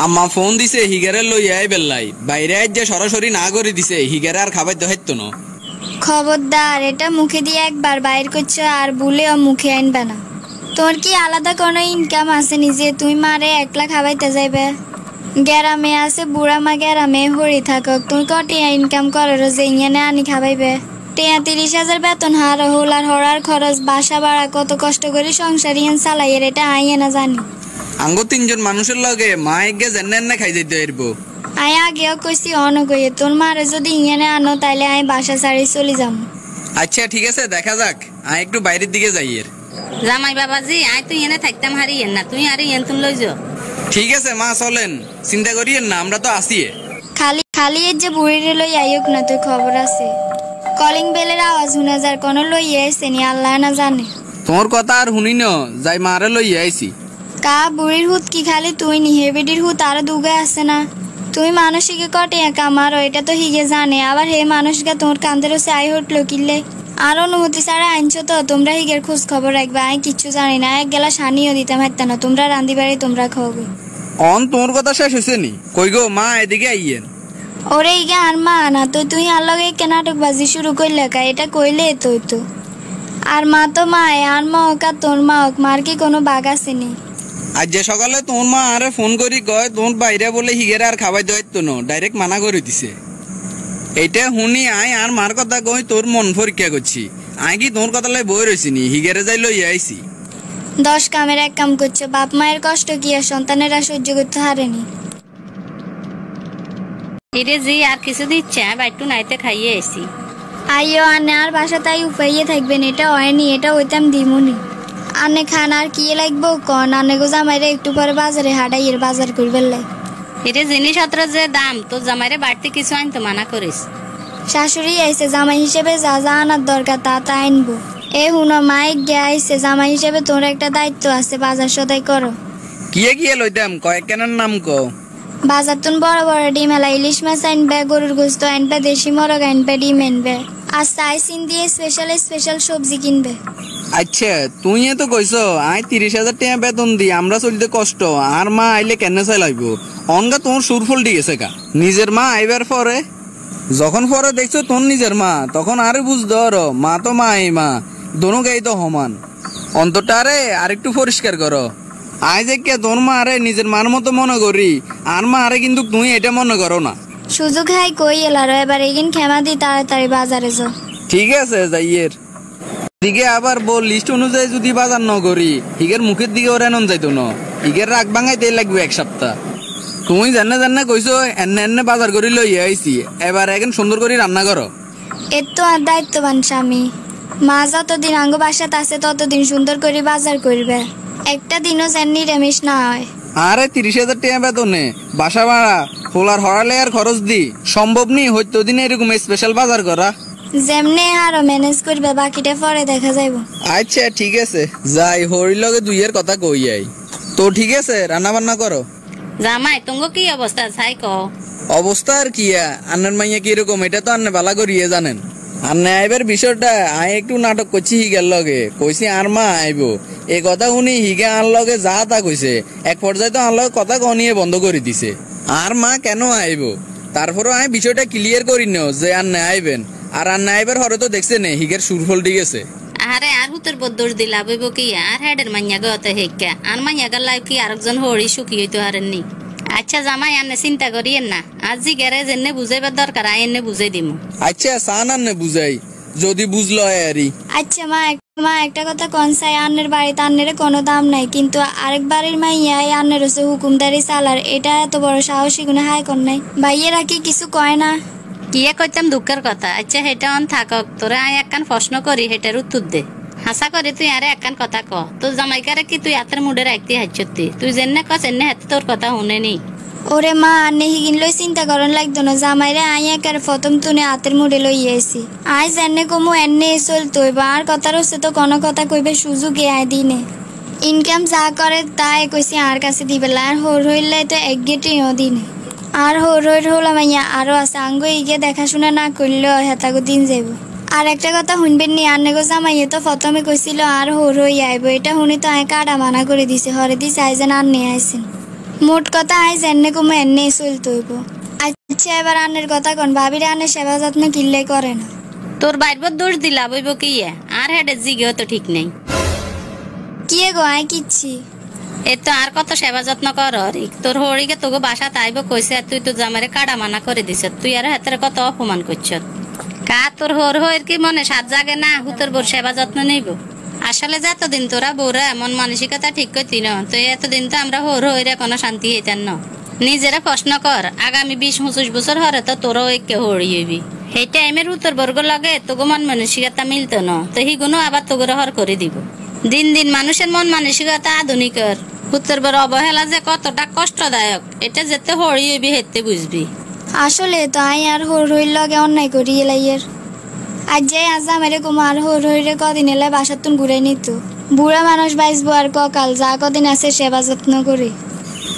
আম্মা ফোন দিছে হিগারে লই আই বেল্লাই বাইরে আজ যে সরাসরি না করে দিছে হিগারে আর খাবার দহাইতো না। খবরদার, এটা মুখে দিয়ে একবার বাইর করছো আর ভুলেও মুখে আনবে না। তোর কি আলাদা কোনো ইনকাম আছে নিজে তুই মারে একলা খাবাইতে যাইবে? গ্যারামে আছে বুড়া মা গ্যারামে হরি থাকক, তুই কটিয়া ইনকাম করো যে ইয়ে আনি খাবাইবে? 30,000 বেতন হার হল আর হরার খরচ বাসা ভাড়া কত কষ্ট করে সংসার ইয়ান চালাইয়ের এটা আইয়ে না জানি। আঙ্গো 3 জন মানুষের লগে মা এগে জেনে খাই যাইতে পারবো। আই আগেও কইছি অনগয়ে তোর মারে যদি ইয়ে আনো তাইলে আমি বাসা ছাড়ি চলে যাম। আচ্ছা ঠিক আছে দেখা যাক, আই একটু বাইরের দিকে যাই। জামাই বাবাজি আই তুই এনে থাকতাম হারিয়েন না, তুই আর ইয়েন তুমি লই যাও। ঠিক আছে মা চলেন, চিন্তা করিয়েন না, আমরা তো আসি। খালি খালি এর যে বুড়িরে লই আইওক না, তুই খবর আছে কলিং বেলের আওয়াজ শুনে যার কোন লই আইছে নি আল্লাহ না জানে। তোর কথা আর শুনি ন যাই মারে লই আইছি। কা বুড়ির হুত কি খালি তুই নি হেবিডির হুত আর দুগে আছে না? তুই মানসিকে কটে কামারো এটা তো হিগে জানে, আবার হে মানুষকে তোর কান্দের সে আই হটলো কিনলে আর অনুমতি ছাড়া আনছো তো তোমরা হিগের খোঁজ খবর রাখবে। আমি কিচ্ছু জানি না, এক গেলা সানিও দিতাম হারতা না, তোমরা রান্দি বাড়ি তোমরা খাওয়াবে। অন তোর কথা শেষ হয়েছে নি? কই গো মা এদিকে আইয়েন। ওরে ইগে আর মা না তো তুই আর লগে নাটক বাজি শুরু করলে কা? এটা কইলে তুই তো আর মা তো মা আর মা হোক আর তোর মা হোক, মার কি কোনো বাঘ আসেনি? আজ যে সকালে তোর মা আরে ফোন করি কয় তোর বাইরে বলে হিগের আর খাবার দায়িত্ব ন, ডাইরেক্ট মানা করে দিছে। এইটা শুনি আই আর মার কথা কই তোর মন পরীক্ষা করছি। আই কি তোর কথা লাই বই রয়েছি নি, হিগেরে যাই লই আইছি। 10 কামের এক কাম করছো, বাপ মায়ের কষ্ট কি আর সন্তানেরা সহ্য করতে হারেনি? এরে জি আর কিছু দিচ্ছে বাইটু নাইতে খাইয়ে এসি। আইও আনে আর বাসা তাই উপাইয়ে থাকবেন, এটা হয়নি এটা হইতাম দিমুনি। আনে খান আর কি লাগবো কন? আনে গো জামাইরে একটু পরে বাজারে হাঁটাইয়ের বাজার করবেন লাই। এরে জিনিসপত্র যে দাম তোর জামাইরে বাড়তি কিছু আনতে মানা করিস। শাশুড়ি আইছে জামাই হিসেবে যা যা আনার দরকার তা তা আনবো। এ হুনো মাইক গে আইছে জামাই হিসেবে তোর একটা দায়িত্ব আছে, বাজার সদাই করো। কিয়ে কিয়ে লইতাম কয়েক কেনার নাম ক। বাজার তুন বড় বড় ডিম এলা ইলিশ মাছ আনবে, গরুর গোস্ত আনবে, দেশি মরগ আনবে, ডিম আনবে আর সাইসিন দিয়ে স্পেশাল সবজি কিনবে। আচ্ছা তুই তো কইস আই 30,000 টাকা বেতন দি আমরা চলতে কষ্ট, আর মা আইলে কেন চাই লাগবো? অনগা তোমার সুরফল ঠিক আছে কা? নিজের মা আইবার পরে যখন পরে দেখছো তোর নিজের মা তখন আরে বুঝ ধর মা তো মা এই মা দোনো গাই তো সমান। অন্তরটা আরে আরেকটু পরিষ্কার করো। আই যে কে তোর মা আরে নিজের মার মতো মনে করি, আর মা আরে কিন্তু তুমি এটা মনে করো না। সুযোগ হাই কই এলারো এবার এগিন খেমা দি তাড়াতাড়ি বাজারে যাও। ঠিক আছে যাইয়ের দিকে আবার বল লিস্ট অনুযায়ী যদি বাজার ন করি হিগের মুখের দিকে ওরা এনন যাইতো না, হিগের রাগ ভাঙাইতে লাগবে 1 সপ্তাহ। তুমি জানে কইছো এনে বাজার করি লই আইছি, এবার এখন সুন্দর করে রান্না করো। এর তো আর দায়িত্ববান স্বামী, মা যতদিন আঙ্গ বাসাত আছে ততদিন সুন্দর করে বাজার করবে, একটা দিনও যেন নিরামিষ না হয়। আরে 30,000 টাকা বেতনে বাসা ভাড়া হোলার হরালে আর খরচ দি সম্ভব নি হইতো দিন এরকম স্পেশাল বাজার করা। যেমনে আরো ম্যানেজ করবে বাকিটা পরে দেখা যাইব। আচ্ছা ঠিক আছে যাই হরি লগে দুইয়ের কথা কই আই। তো ঠিক আছে রান্না বান্না করো। জামাই তুঙ্গ কি অবস্থা ছাই ক? অবস্থা আর কি আন্নার মাইয়া কিরকম এটা তো আন্নে বালা করিয়ে জানেন। আন্নে আইবার বিষয়টা আই একটু নাটক করছি হিগের লগে, কইছি আর মা আইবো এই কথা শুনি হিগে আর লগে যা তা কইছে, এক পর্যায়ে তো আর লগে কথা কনিয়ে বন্ধ করে দিছে। আর মা কেন আইবো তারপরও আমি বিষয়টা ক্লিয়ার করি নাও যে আন্নে আইবেন, আর আন্নে আইবার হরে তো দেখছে নে হিগের সুরফল ঠিক আছে। আরে আর হুতর বদোষ দিলা বইব কি আর হেডের মাইয়া গত হেক্কা আর মাইয়া গাল্লাই কি আরেকজন হরি সুখী হইতো হারেননি। আচ্ছা জামাই আনে চিন্তা করিয়েন না, আজি গ্যারেজ এনে বুঝাইবার দরকার আই এনে বুঝাই দিমু। আচ্ছা সান আন্নে বুঝাই যদি বুঝলো আরি। আচ্ছা মা একটা কথা কোন চাই, আন্নের বাড়িতে আন্নের কোনো দাম নাই, কিন্তু আরেক বাড়ির মাইয়া আন্নের হচ্ছে হুকুমদারি চালার, এটা এত বড় সাহসী গুণে হাই কর নাই। ভাইয়েরা কি কিছু কয় না? কিয়ে কইতাম দুঃখের কথা। আচ্ছা হেটা অন থাকক, তোরে আই একখান প্রশ্ন করি হেটার উত্তর দে। হাসা করে তুই আরে একখান কথা ক, তোর জামাইকারে কি তুই হাতের মুডে রাখতে হাইছতি? তুই যেনে কস এনে হাতে তোর কথা শুনেনি। ওরে মা আন্নে হিগিন লই চিন্তা করন লাগতো না, জামাইরে আই একার প্রথম তুনে হাতের মুডে লই আইছি। আই যেনে কমু এনে চলতো আর কথার হচ্ছে তো কোনো কথা কইবে সুযোগে আয় দিনে ইনকাম যা করে তাই কইছি আর কাছে দিবেলা, আর হোর হইলে তো এক গেটিও দিনে আর হোর হলাম মাইয়া আরো আছে আঙ্গ ইগে দেখাশোনা না করলেও হেতাগো দিন যাইব। আর একটা কথা শুনবেন নি, আন্নে গো জামাইয়ে তো প্রথমে কইছিল আর হোর হই আইব, এটা শুনি তো আয় কাটা মানা করে দিছে, হরে দিছে আই যেন আর নিয়ে আইসেন। মোট কথা আইজ এনে কমে এনে চলতে হইব। আচ্ছা এবার আনের কথা কন, ভাবিরে আনের সেবা যত্ন কিনলে করে না। তোর বাইরবর দোষ দিলা বইব কি আর হেডের জিগেও তো ঠিক নেই। কি গো আই কিচ্ছি এ তো আর কত সেবা যত্ন কর তোর হরিকে তোকে বাসা তাইব কইছে তুই তো জামারে কাড়া মানা করে দিছ, তুই আর হাতের কত অপমান করছ। কা তোর হর হয়ের কি মনে সাত জাগে না হুতোর বোর সেবা যত্ন নেব। আসলে যতদিন তোরা বউরা এমন মানসিকতা ঠিক করতি না, তো এতদিন তো আমরা হর হইরে কোনো শান্তি হইতেন না। নিজেরা প্রশ্ন কর, আগামী 20-25 বছর হরে তো তোরও একে হরি হইবি। সেই টাইমের উত্তর বর্গ লগে তোগো মন মানসিকতা মিলতো না, তো হিগুনো আবার তোগরে হর করে দিব। দিন দিন মানুষের মন মানসিকতা আধুনিকর, উত্তর বড় অবহেলা যে কতটা কষ্টদায়ক এটা যেতে হরি হইবি হেতে বুঝবি। আসলে তো আই আর হর হইর লগে অন্যায় করি এলাইয়ের। আজ যাই আজ আমারে কমা আর হর হইরে কদিন এলে বাসাতুন ঘুরে নিত। বুড়া মানুষ বাইসবো আর ককাল যা কদিন আছে সেবা যত্ন করি।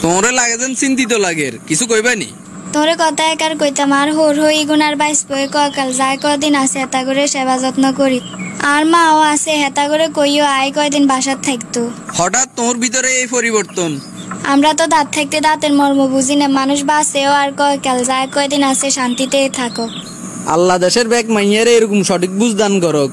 তোরে লাগে যেন চিন্তিত লাগের, কিছু কইবানি? তোরে কথা একার কইতাম আর হর হই গুনার বাইসবো ককাল যা কদিন আছে হেতা করে সেবা যত্ন করি। আর মাও আছে হেতা করে কইও আই কয়দিন বাসার থাকতো। হঠাৎ তোর ভিতরে এই পরিবর্তন? আমরা তো দাঁত থাকতে দাঁতের মর্ম বুঝি না, মানুষ বাঁচেও আর কয়কাল যা কয়দিন আছে শান্তিতে থাকো। আল্লাহ দেশের ব্যাগ মাইয়ারে এরকম সঠিক বুঝ দান করক।